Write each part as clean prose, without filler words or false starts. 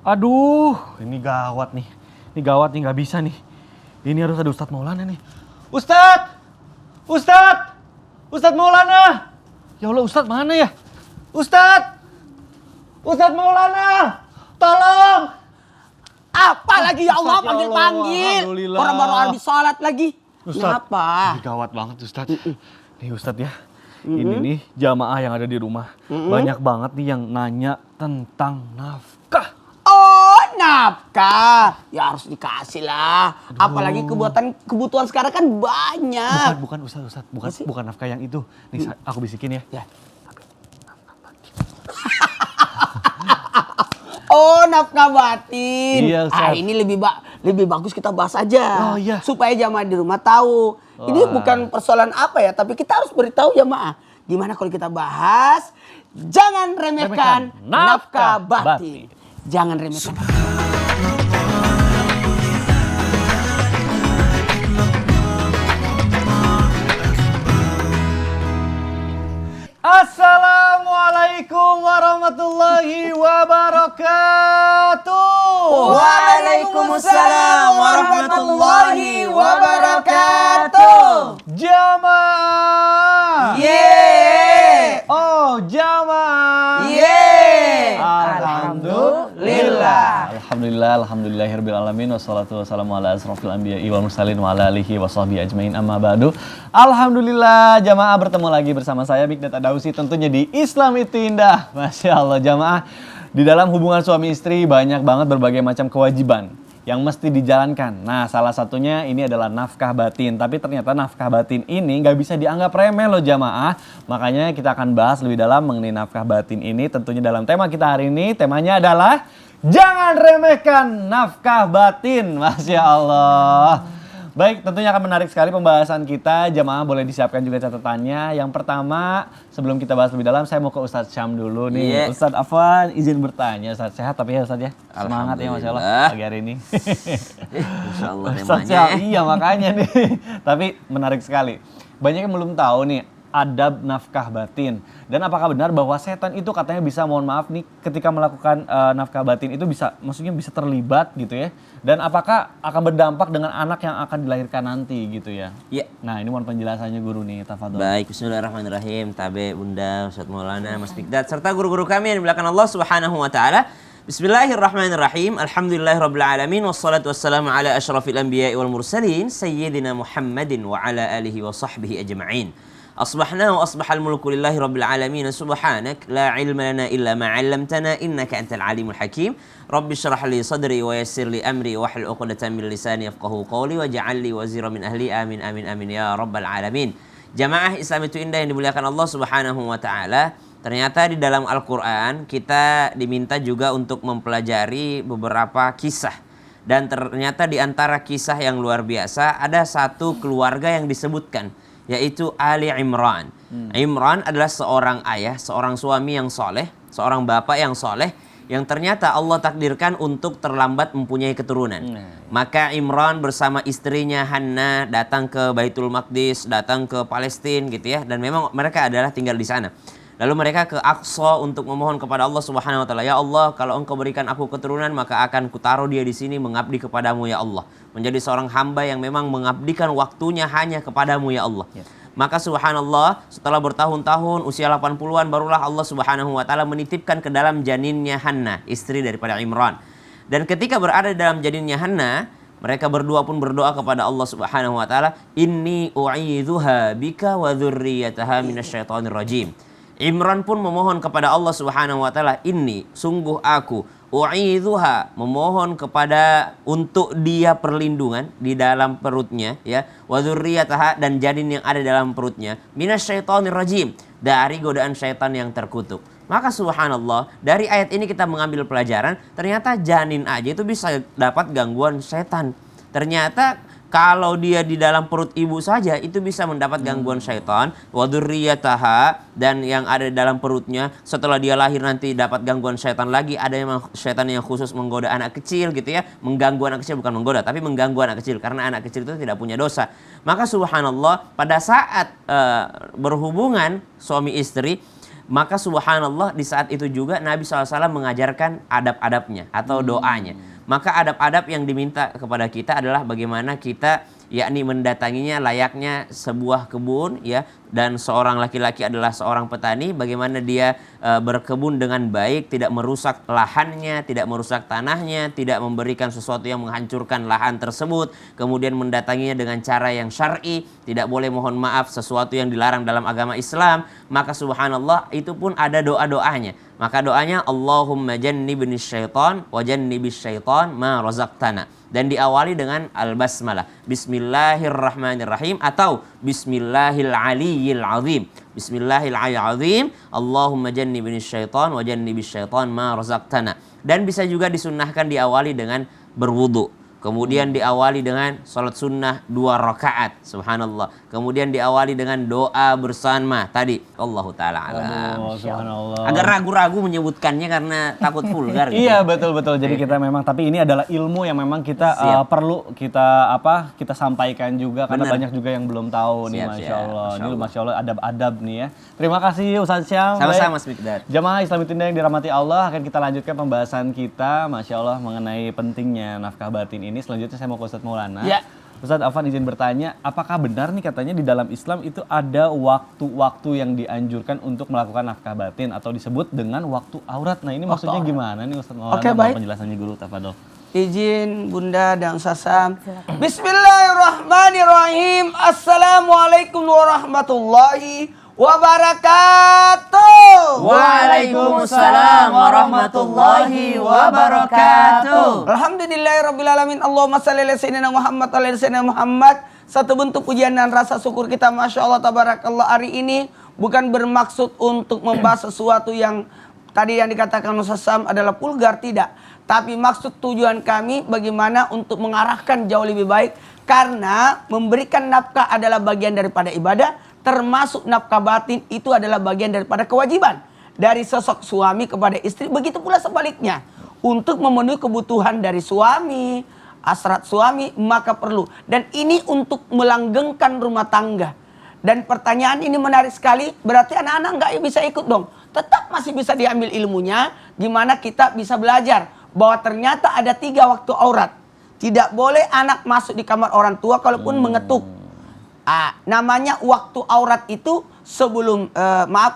Aduh, ini gawat nih. Ini gawat nih, nggak bisa nih. Ini harus ada Ustadz Maulana nih. Ustadz! Ustadz! Ustadz Maulana! Ya Allah, Ustadz mana ya? Ustadz! Ustadz Maulana! Tolong! Apa lagi ya Allah Ustadz, ya Allah, panggil-panggil? alhamdulillah. Orang baru habis sholat lagi. Ustadz, Kenapa? ini gawat banget Ustadz. Nih Ustadz ya, ini nih jamaah yang ada di rumah. Banyak banget nih yang nanya tentang nafkah. Oh, nafkah. Ya harus dikasih lah. Apalagi kebutuhan sekarang kan banyak. Bukan Ustadz, bukan nafkah yang itu. Nih aku bisikin ya. Ya. Oh, nafkah batin. Iya, Ustaz. Ini lebih bagus kita bahas aja. Oh, iya. Supaya jamaah di rumah tahu. Ini bukan persoalan apa ya, tapi kita harus beritahu jamaah. Gimana kalau kita bahas, jangan remehkan nafkah batin. Jangan remehkan. Assalamualaikum warahmatullahi wabarakatuh. Waalaikumsalam warahmatullahi wabarakatuh. Jamaah. Yeay. Oh, jamaah. Yeay. Alhamdulillah. Alhamdulillahirabbil alamin wassalatu wassalamu ala asrofil anbiya'i wal mursalin wa ala alihi washabbihi ajmain amma ba'du. Alhamdulillah, jamaah bertemu lagi bersama saya Mikdad Adausi tentunya di Islam Itu Indah. Masya Allah jamaah, di dalam hubungan suami istri banyak banget berbagai macam kewajiban yang mesti dijalankan. Nah, salah satunya ini adalah nafkah batin. Tapi ternyata nafkah batin ini nggak bisa dianggap remeh loh jamaah. Makanya kita akan bahas lebih dalam mengenai nafkah batin ini. Tentunya dalam tema kita hari ini, temanya adalah jangan remehkan nafkah batin. Masya Allah. Baik, tentunya akan menarik sekali pembahasan kita. Jamaah boleh disiapkan juga catatannya. Yang pertama, sebelum kita bahas lebih dalam, saya mau ke Ustadz Syam dulu nih. Ustadz Afwan, izin bertanya. Ustadz sehat tapi ya Ustadz ya? Semangat ya Masya Allah pagi hari ini. Insya Allah Ustadz Syam, iya makanya nih. Tapi menarik sekali. Banyak yang belum tahu nih adab nafkah batin. Dan apakah benar bahwa setan itu katanya bisa, mohon maaf nih, ketika melakukan nafkah batin itu bisa, maksudnya bisa terlibat gitu ya. Dan apakah akan berdampak dengan anak yang akan dilahirkan nanti gitu ya. Iya. Nah ini mohon penjelasannya guru nih, tafadhol. Baik, bismillahirrahmanirrahim. Tabe, Bunda, Ustadz Maulana, Mas Mikdad, serta guru-guru kami yang dimuliakan Allah Subhanahu wa taala. Bismillahirrahmanirrahim. Alhamdulillahirabbil alamin wassalatu wassalamu ala asyrafil anbiya'i wal mursalin sayyidina Muhammadin wa ala alihi wa sahbihi ajma'in. Asbahna wa asbahal mulku lillahi rabbil alamin subhanak la ilma lana illa ma 'allamtana innaka antal alimul hakim. Rabbi shrah li sadri wa yassir li amri wa hlul 'uqdatam min lisani yafqahu qawli waj'al li wazira min ahli amin amin amin ya rabbal alamin. Jamaah Islam Itu Indah yang dimuliakan Allah Subhanahu wa taala. Ternyata di dalam Al-Qur'an kita diminta juga untuk mempelajari beberapa kisah. Dan ternyata di antara kisah yang luar biasa ada satu keluarga yang disebutkan, yaitu Ali Imran. Imran adalah seorang ayah, seorang suami yang soleh, seorang bapak yang soleh, yang ternyata Allah takdirkan untuk terlambat mempunyai keturunan. Maka Imran bersama istrinya Hanna datang ke Baitul Maqdis, datang ke Palestina gitu ya, dan memang mereka adalah tinggal di sana. Lalu mereka ke Aqsa untuk memohon kepada Allah Subhanahu wa taala, ya Allah, kalau Engkau berikan aku keturunan maka akan kutaruh dia di sini mengabdi kepadamu ya Allah. Menjadi seorang hamba yang memang mengabdikan waktunya hanya kepadamu ya Allah. Maka subhanallah, setelah bertahun-tahun usia 80-an barulah Allah Subhanahu wa taala menitipkan ke dalam janinnya Hanna, istri daripada Imran. Dan ketika berada di dalam janinnya Hanna, mereka berdua pun berdoa kepada Allah Subhanahu wa taala, inni u'idzuha bika wa dzurriyyataha minasyaitonir rajim. Imran pun memohon kepada Allah Subhanahu wa taala, inni, sungguh aku, u'idzuha, memohon kepada untuk dia perlindungan di dalam perutnya ya, wa dzurriyyataha, dan janin yang ada dalam perutnya, minasyaitonir rajim, dari godaan syaitan yang terkutuk. Maka subhanallah, dari ayat ini kita mengambil pelajaran, ternyata janin aja itu bisa dapat gangguan setan. Ternyata kalau dia di dalam perut ibu saja itu bisa mendapat gangguan syaitan, wa dzurriyyataha, dan yang ada di dalam perutnya setelah dia lahir nanti dapat gangguan syaitan lagi. Ada yang syaitan yang khusus menggoda anak kecil gitu ya, mengganggu anak kecil, bukan menggoda tapi mengganggu anak kecil, karena anak kecil itu tidak punya dosa. Maka subhanallah, pada saat berhubungan suami istri, Maka subhanallah di saat itu juga Nabi SAW mengajarkan adab-adabnya atau doanya. Maka adab-adab yang diminta kepada kita adalah bagaimana kita yakni mendatanginya layaknya sebuah kebun ya, dan seorang laki-laki adalah seorang petani, bagaimana dia berkebun dengan baik, tidak merusak lahannya, tidak merusak tanahnya, tidak memberikan sesuatu yang menghancurkan lahan tersebut, kemudian mendatanginya dengan cara yang syar'i, tidak boleh mohon maaf sesuatu yang dilarang dalam agama Islam. Maka subhanallah itu pun ada doa-doanya. Maka doanya Allahumma jannibni syaitan wa jannibis syaitan ma razaqtana. Dan diawali dengan al-basmalah. Bismillahirrahmanirrahim atau Bismillahil aliyyil azim. Bismillahil aliyyil azim. Allahumma jannibni syaitan wa jannibis syaitan ma razaqtana. Dan bisa juga disunnahkan diawali dengan berwudu. Kemudian diawali dengan sholat sunnah 2 rakaat, subhanallah. Kemudian diawali dengan doa bersama tadi, Allahu Ta'ala alam. Oh, subhanallah. Agak ragu-ragu menyebutkannya karena takut vulgar. Gitu. Iya betul-betul. Jadi kita memang, tapi ini adalah ilmu yang memang kita perlu kita sampaikan juga karena banyak juga yang belum tahu nih, masya Allah. Ini masya Allah adab-adab nih ya. Terima kasih Ustaz Syam. Sama-sama Mas Mikdad. Jamaah Islam Indah yang dirahmati Allah, akan kita lanjutkan pembahasan kita, masya Allah, mengenai pentingnya nafkah batin ini. Selanjutnya saya mau ke Ustaz Maulana. Ya. Ustaz Afan izin bertanya, apakah benar nih katanya di dalam Islam itu ada waktu-waktu yang dianjurkan untuk melakukan nafkah batin atau disebut dengan waktu aurat? Nah ini maksudnya gimana nih Ustaz Maulana? Oke, baik. Penjelasannya dulu, tafadhol. Izin Bunda dan Ustaz Sam. Bismillahirrahmanirrahim. Assalamualaikum warahmatullahi wabarakatuh. Waalaikumsalam warahmatullahi wabarakatuh. Alhamdulillahirrabbilalamin. Allahumma salli ala sayyidina Muhammad wa ala sayyidina Muhammad. Satu bentuk pujian dan rasa syukur kita, masya Allah tabarakallah, hari ini bukan bermaksud untuk membahas sesuatu yang tadi yang dikatakan Ustaz Sam adalah vulgar, tidak. Tapi maksud tujuan kami bagaimana untuk mengarahkan jauh lebih baik, karena memberikan nafkah adalah bagian daripada ibadah, termasuk nafkah batin itu adalah bagian daripada kewajiban dari sosok suami kepada istri. Begitu pula sebaliknya, untuk memenuhi kebutuhan dari suami, hasrat suami, maka perlu. Dan ini untuk melanggengkan rumah tangga. Dan pertanyaan ini menarik sekali, berarti anak-anak nggak bisa ikut dong. Tetap masih bisa diambil ilmunya, gimana kita bisa belajar bahwa ternyata ada 3 waktu aurat. Tidak boleh anak masuk di kamar orang tua kalaupun mengetuk. Namanya waktu aurat itu sebelum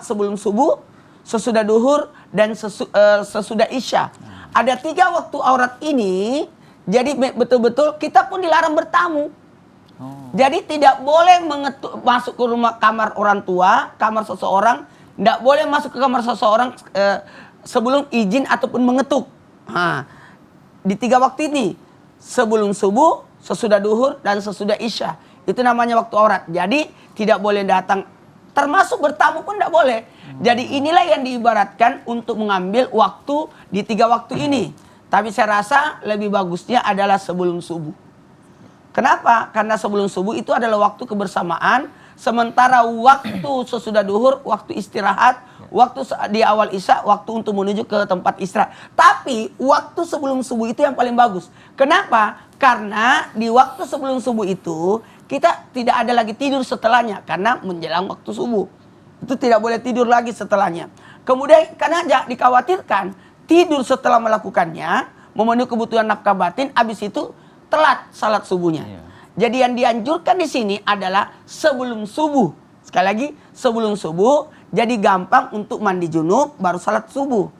sebelum subuh, sesudah duhur, dan sesudah isya. Ada 3 waktu aurat ini, jadi betul-betul kita pun dilarang bertamu. Jadi tidak boleh masuk ke kamar orang tua, kamar seseorang, tidak boleh masuk ke kamar seseorang sebelum izin ataupun mengetuk. Di 3 waktu ini, sebelum subuh, sesudah duhur, dan sesudah isya. Itu namanya waktu aurat. Jadi tidak boleh datang, termasuk bertamu pun tidak boleh. Jadi inilah yang diibaratkan untuk mengambil waktu di 3 waktu ini. Tapi saya rasa lebih bagusnya adalah sebelum subuh. Kenapa? Karena sebelum subuh itu adalah waktu kebersamaan. Sementara waktu sesudah duhur, waktu istirahat. Waktu di awal isya, waktu untuk menuju ke tempat istirahat. Tapi waktu sebelum subuh itu yang paling bagus. Kenapa? Karena di waktu sebelum subuh itu kita tidak ada lagi tidur setelahnya. Karena menjelang waktu subuh. Itu tidak boleh tidur lagi setelahnya. Kemudian karena dikhawatirkan tidur setelah melakukannya, memenuhi kebutuhan nafkah batin, habis itu telat salat subuhnya. Jadi yang dianjurkan di sini adalah sebelum subuh. Sekali lagi, sebelum subuh, jadi gampang untuk mandi junub baru salat subuh.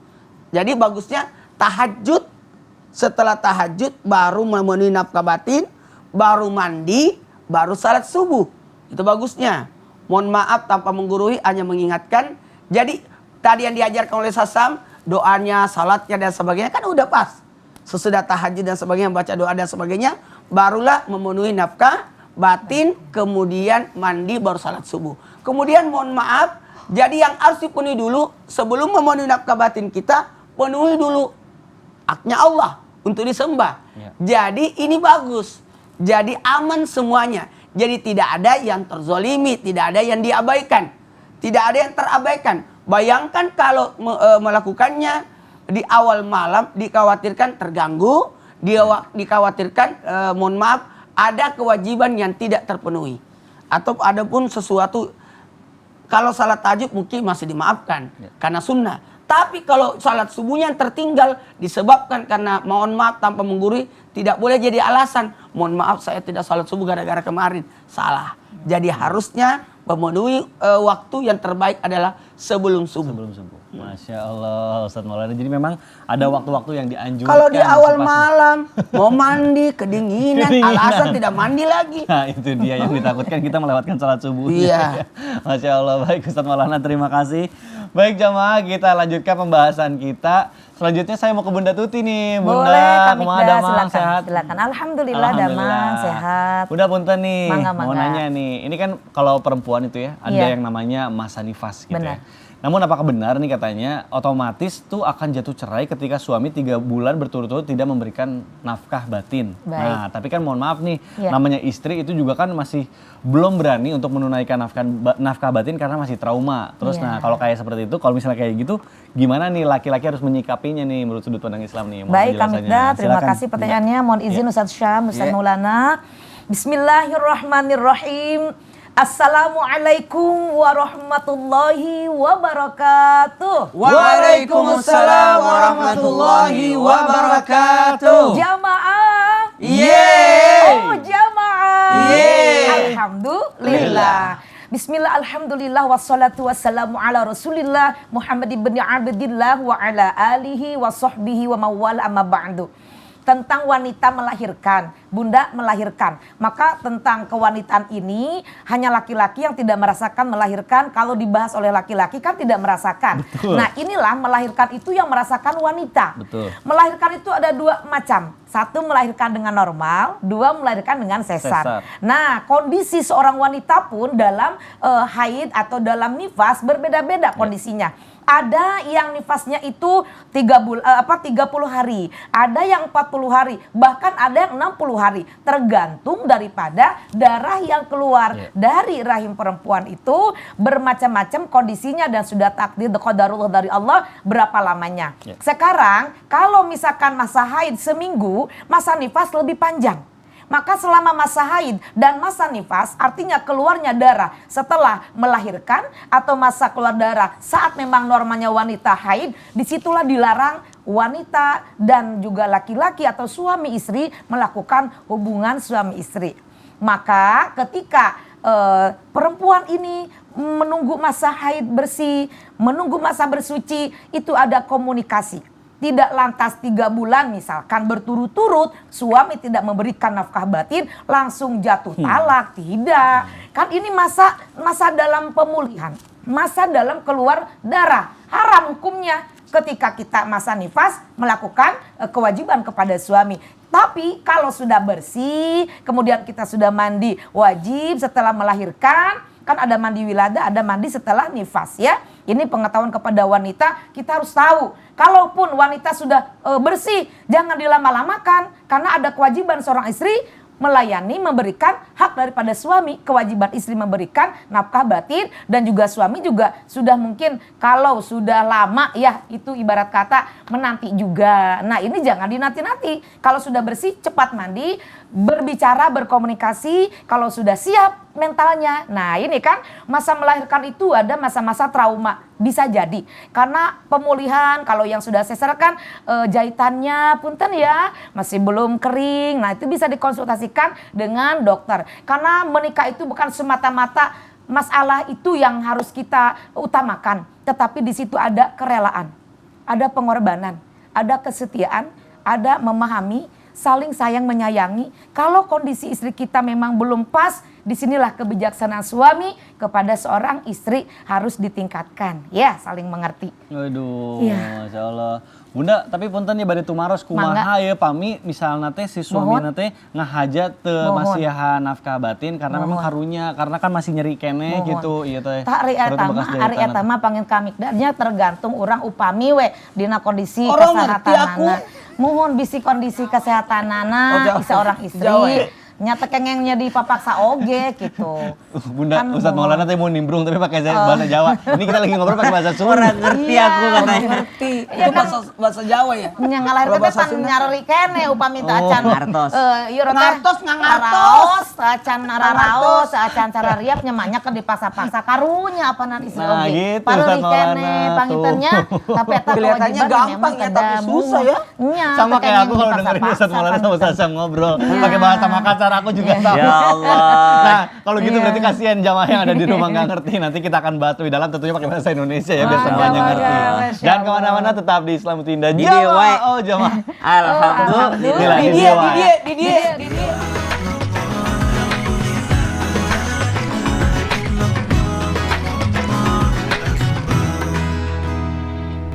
Jadi bagusnya tahajud, setelah tahajud baru memenuhi nafkah batin, baru mandi, baru salat subuh. Itu bagusnya. Mohon maaf tanpa menggurui, hanya mengingatkan. Jadi tadi yang diajarkan oleh Sasam, doanya, salatnya dan sebagainya kan udah pas. Sesudah tahajud dan sebagainya, baca doa dan sebagainya, barulah memenuhi nafkah batin, kemudian mandi, baru salat subuh. Kemudian mohon maaf, jadi yang harus dipenuhi dulu sebelum memenuhi nafkah batin kita, penuhi dulu haknya Allah untuk disembah. Jadi ini bagus. Jadi aman semuanya. Jadi tidak ada yang terzolimi, tidak ada yang diabaikan. Tidak ada yang terabaikan. Bayangkan kalau melakukannya di awal malam, dikhawatirkan terganggu, dikhawatirkan mohon maaf, ada kewajiban yang tidak terpenuhi. Atau ada pun sesuatu Kalau salat tahajud mungkin masih dimaafkan karena sunnah. Tapi kalau salat subuhnya yang tertinggal disebabkan karena mohon maaf tanpa menggurui, tidak boleh jadi alasan. Mohon maaf saya tidak salat subuh gara-gara kemarin. Salah. Jadi harusnya memenuhi waktu yang terbaik adalah sebelum subuh. Sebelum subuh. Masya Allah Ustadz Maulana. Jadi memang ada waktu-waktu yang dianjurkan. Kalau di awal malam mau mandi kedinginan, alasan tidak mandi lagi. Nah itu dia yang ditakutkan, kita melewatkan salat subuh. Iya. Masya Allah. Baik Ustadz Maulana, terima kasih. Baik jamaah, kita lanjutkan pembahasan kita. Selanjutnya saya mau ke Bunda Tuti nih. Bunda, boleh Kak kumaha Mikda, damang, silakan. sehat? Silakan. Alhamdulillah damang sehat. Bunda punten nih, Mangga, mau mangga. nanya nih. Ini kan kalau perempuan itu ya, ada Iya. yang namanya masa nifas gitu Benar. ya. Namun apakah benar nih katanya otomatis tuh akan jatuh cerai ketika suami 3 bulan berturut-turut tidak memberikan nafkah batin. Baik. Nah tapi kan mohon maaf nih, Iya. namanya istri itu juga kan masih belum berani untuk menunaikan nafkah batin karena masih trauma. Terus Iya. nah kalau kayak seperti itu, kalau misalnya kayak gitu gimana nih laki-laki harus menyikapinya nih menurut sudut pandang Islam nih? Mohon Baik Kak penjelasannya. Mikda, terima Silakan. kasih pertanyaannya. Mohon izin Ustaz Syam, Ustaz Iya. Maulana. Bismillahirrahmanirrahim. Assalamualaikum warahmatullahi wabarakatuh. Waalaikumsalam warahmatullahi wabarakatuh. Jamaah. Yeay. Oh jamaah. Yeay. Alhamdulillah. Bismillah, alhamdulillah, wassalatu wassalamu ala rasulillah Muhammad ibn Abdillah wa ala alihi wa sahbihi wa mawala amma ba'du. Tentang wanita melahirkan, bunda melahirkan. Maka tentang kewanitaan ini hanya laki-laki yang tidak merasakan melahirkan. Kalau dibahas oleh laki-laki kan tidak merasakan. Betul. Nah inilah melahirkan itu yang merasakan wanita. Betul. Melahirkan itu ada 2 macam. 1 melahirkan dengan normal, 2 melahirkan dengan Sesar. sesar. Nah, kondisi seorang wanita pun dalam haid atau dalam nifas berbeda-beda kondisinya. Ada yang nifasnya itu 30 hari, ada yang 40 hari, bahkan ada yang 60 hari. Tergantung daripada darah yang keluar dari rahim perempuan itu bermacam-macam kondisinya dan sudah takdir qadarullah dari Allah berapa lamanya. Sekarang kalau misalkan masa haid seminggu, masa nifas lebih panjang. Maka selama masa haid dan masa nifas artinya keluarnya darah setelah melahirkan atau masa keluar darah saat memang normanya wanita haid, disitulah dilarang wanita dan juga laki-laki atau suami istri melakukan hubungan suami istri. Maka ketika perempuan ini menunggu masa haid bersih, menunggu masa bersuci, itu ada komunikasi. Tidak lantas 3 bulan misalkan berturut-turut suami tidak memberikan nafkah batin langsung jatuh talak, tidak. Kan ini masa dalam pemulihan, masa dalam keluar darah. Haram hukumnya ketika kita masa nifas melakukan kewajiban kepada suami. Tapi kalau sudah bersih, kemudian kita sudah mandi wajib setelah melahirkan, kan ada mandi wilada, ada mandi setelah nifas ya. Ini pengetahuan kepada wanita, kita harus tahu. Kalaupun wanita sudah bersih, jangan dilama-lamakan. Karena ada kewajiban seorang istri melayani, memberikan hak daripada suami. Kewajiban istri memberikan nafkah batin dan juga suami juga sudah mungkin kalau sudah lama ya itu ibarat kata menanti juga. Nah ini jangan dinanti-nanti. Kalau sudah bersih cepat mandi, berbicara, berkomunikasi. Kalau sudah siap mentalnya. Nah ini kan masa melahirkan itu ada masa-masa trauma. Bisa jadi karena pemulihan kalau yang sudah sesar kan jahitannya punten ya masih belum kering. Nah itu bisa dikonsultasikan dengan dokter. Karena menikah itu bukan semata-mata masalah itu yang harus kita utamakan. Tetapi di situ ada kerelaan, ada pengorbanan, ada kesetiaan, ada memahami, saling sayang menyayangi. Kalau kondisi istri kita memang belum pas, disinilah kebijaksanaan suami kepada seorang istri harus ditingkatkan. Ya, saling mengerti. Waduh, Iya. Masya Allah. Bunda, tapi punten ya bari tumaros kumaha ya pami misalnya teh si suami teh ngahajat teu masihan nafkah batin karena memang karunya karena kan masih nyeri kene gitu iya teh. Tak ari eta mah panggil kami nya tergantung orang upami we dina kondisi Orang ngerti aku. kesehatanana. Muhun bisi kondisi kesehatanana Oh, jauh. seorang istri. Jauh, ya? Nyata kengengnya di papaksa oge gitu. Bunda, Kan Ustadz Maulana teh mau nimbrung tapi pakai bahasa Jawa. Ini kita lagi ngobrol pakai bahasa Sunda. Orang ngerti Iya. aku katanya. Ngerti. Itu bahasa Jawa ya. Yang ngalahirkan Kalau teh bahasa pan Sunda. nyari kene upami teu acan Ngartos. ieu teh Ngartos, ngangartos. naraos acan nararaos acan cara riap nyemanya ke dipaksa-paksa karunya apa nan isi Nah, oge gitu, pareuh Ustadz kene Maulana, pangintennya tuh. tapi eta Kelihatannya kewajiban gampang memang ya, tapi kada susah ya. Nya, Sama teu kayak aku kengeng kalau dengerin dipaksa-paksa, Ustadz Maulana sama panginten. Ustadz ngobrol Iya. pakai bahasa Makassar aku juga tahu. Ya Allah. Nah, kalau gitu Iya. berarti kasihan jamaah yang ada di rumah nggak ngerti. Nanti kita akan bahas lebih dalam tentunya pakai bahasa Indonesia ya biar Masya semuanya Allah, ngerti. Masya Jangan Allah. kemana-mana, tetap di Islam Tinda. Di Jamaah, DIY. oh jamaah. Alhamdulillah. Inilah Di di dia, DIY. di dia.